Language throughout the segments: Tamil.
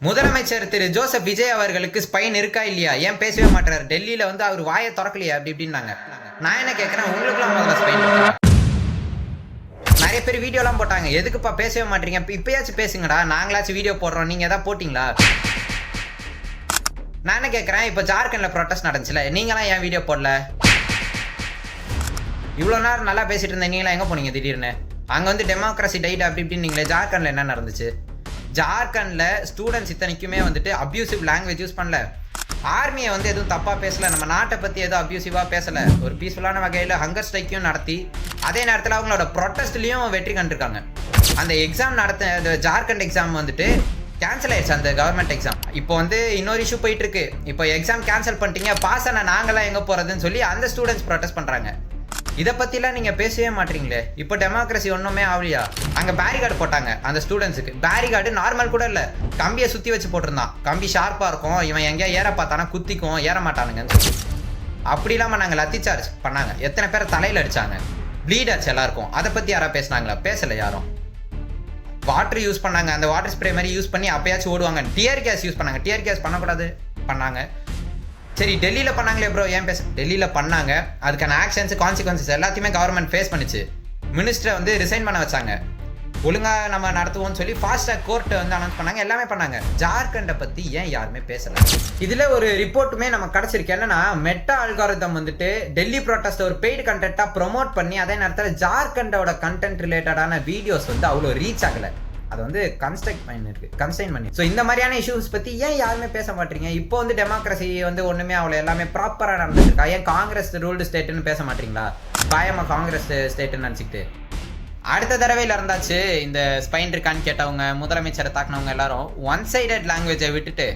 முதலமைச்சர் திரு ஜோசப் விஜய் அவர்களுக்கு ஸ்பைன் இருக்கா இல்லையா, ஏன் பேசவே மாட்டாரு, டெல்லியில வந்து அவர் வாயை திறக்கலையா அப்படி இப்படின்னாங்க. நான் என்ன கேட்கறேன், உங்களுக்குலாம் முதல்ல ஸ்பைன் இருக்கா? நிறைய பேர் வீடியோலாம் போட்டாங்க, எதுக்குப்பா பேசவே மாட்டீங்க, இப்பயாச்சும் பேசுங்கடா, நாங்களாச்சும் வீடியோ போடுறோம், நீங்க எதாவது போட்டிங்களா? நான் என்ன கேட்கறேன், இப்போ ஜார்க்கண்ட்ல ப்ரொட்டஸ்ட் நடந்துச்சுல, நீங்களாம் ஏன் வீடியோ போடல? இவ்வளோ நேரம் நல்லா பேசிட்டு இருந்தேன், நீங்களாம் எங்கே போனீங்க திடீர்னு? அங்கே வந்து டெமோக்ரஸி டைட் அப்படி இப்படின்னு நீங்களே. ஜார்க்கண்டில் என்ன நடந்துச்சு? ஜார்க்கண்டில் ஸ்டூடெண்ட்ஸ் இத்தனைக்குமே வந்துட்டு அப்யூசிவ் லாங்குவேஜ் யூஸ் பண்ணல, ஆர்மியை வந்து எதுவும் தப்பாக பேசலை, நம்ம நாட்டை பற்றி எதுவும் அப்யூசிவாக பேசலை, ஒரு பீஸ்ஃபுல்லான வகையில் ஹங்கர் ஸ்ட்ரைக்கையும் நடத்தி அதே நேரத்தில் அவங்களோட ப்ரொட்டஸ்ட்லேயும் வெற்றி கண்டிருக்காங்க. அந்த எக்ஸாம் அந்த ஜார்க்கண்ட் எக்ஸாம் வந்துட்டு கேன்சல் ஆயிடுச்சு, அந்த கவர்மெண்ட் எக்ஸாம். இப்போ வந்து இன்னொரு இஷ்யூ போயிட்டு இருக்கு, இப்போ எக்ஸாம் கேன்சல் பண்ணிட்டீங்க, பாஸ் ஆனால் நாங்களாம் எங்கே போகிறதுன்னு சொல்லி அந்த ஸ்டூடெண்ட்ஸ் ப்ரொட்டஸ்ட் பண்ணுறாங்க. இதை பற்றிலாம் நீங்கள் பேசவே மாட்டீங்களே. இப்போ டெமோக்ரஸி ஒன்றுமே ஆகலையா? அங்கே பேரிகார்டு போட்டாங்க அந்த ஸ்டூடெண்ட்ஸுக்கு. பேரிகார்டு நார்மல் கூட இல்லை, கம்பியை சுற்றி வச்சு போட்டிருந்தான். கம்பி ஷார்ப்பாக இருக்கும், இவன் எங்கேயா ஏற பார்த்தானா குத்திக்கும், ஏற மாட்டானுங்கன்னு சொல்லி. அப்படி இல்லாமல் நாங்கள் லத்தி சார்ஜ் பண்ணாங்க, எத்தனை பேரை தலையில் அடித்தாங்க, ப்ளீட் ஆச்சு எல்லாருக்கும். அதை பற்றி யாராவது பேசினாங்களா? பேசலை யாரும். வாட்டர் யூஸ் பண்ணாங்க, அந்த வாட்டர் ஸ்ப்ரே மாதிரி யூஸ் பண்ணி அப்பயாச்சும் ஓடுவாங்க. டியர் கேஸ் யூஸ் பண்ணாங்க, டியர் கேஸ் பண்ணக்கூடாது பண்ணாங்க. சரி, டெல்லியில் பண்ணாங்களே ப்ரோ, ஏன் பேச? டெல்லியில் பண்ணாங்க, அதுக்கான ஆக்ஷன்ஸ் கான்சிக்வன்சஸ் எல்லாத்தையுமே கவர்மெண்ட் ஃபேஸ் பண்ணிச்சு. மினிஸ்டரை வந்து ரிசைன் பண்ண வச்சாங்க, ஒழுங்காக நம்ம நடத்துவோம்னு சொல்லி ஃபாஸ்டாக கோர்ட்டை வந்து அனௌன்ஸ் பண்ணாங்க, எல்லாமே பண்ணாங்க. ஜார்க்கண்டை பற்றி ஏன் யாருமே பேசலை? இதில் ஒரு ரிப்போர்ட்டுமே நம்ம கிடச்சிருக்கு. என்னன்னா, மெட்டா அல்காரிதம் வந்துட்டு டெல்லி ப்ரொட்டஸ்ட் ஒரு பெய்டு கண்டென்ட்டாக ப்ரொமோட் பண்ணி அதே நேரத்தில் ஜார்க்கண்டோட கண்டென்ட் ரிலேட்டடான வீடியோஸ் வந்து அவ்வளோ ரீச் ஆகலை, அது வந்து கன்ஸ்டைன் பண்ணி. ஸோ இந்த மாதிரியான இஷ்யூஸ் பற்றி ஏன் யாருமே பேச மாட்டீங்க? இப்போ வந்து டெமோக்ரஸி வந்து ஒன்றுமே அவ்வளோ எல்லாமே ப்ராப்பராக நடந்துருக்கா? ஏன் காங்கிரஸ் ரூல்டு ஸ்டேட்டுன்னு பேச மாட்டீங்களா? பயமாக காங்கிரஸ் ஸ்டேட்டுன்னு நினச்சிக்கிட்டு. அடுத்த தடவையில் இருந்தாச்சு இந்த ஸ்பைன் இருக்கான்னு கேட்டவங்க, முதலமைச்சரை தாக்குனவங்க எல்லாரும் ஒன் சைடட் லாங்குவேஜை விட்டுட்டு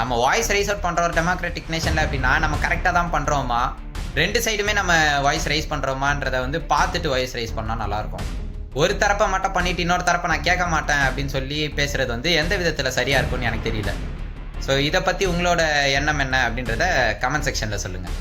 நம்ம வாய்ஸ் ரைஸ் அவுட் பண்ணுற ஒரு டெமோக்ராட்டிக் நேஷனில் அப்படின்னா நம்ம கரெக்டாக தான் பண்ணுறோமா, ரெண்டு சைடுமே நம்ம வாய்ஸ் ரைஸ் பண்ணுறோமான்றதை வந்து பார்த்துட்டு வாய்ஸ் ரைஸ் பண்ணால் நல்லாயிருக்கும். ஒரு தரப்பை மட்டும் பண்ணிட்டு இன்னொரு தரப்பை நான் கேட்க மாட்டேன் அப்படின்னு சொல்லி பேசுறது வந்து எந்த விதத்தில் சரியாக இருக்கும்னு எனக்கு தெரியல. ஸோ இதை பற்றி உங்களோட எண்ணம் என்ன அப்படின்றத கமெண்ட் செக்ஷனில் சொல்லுங்கள்.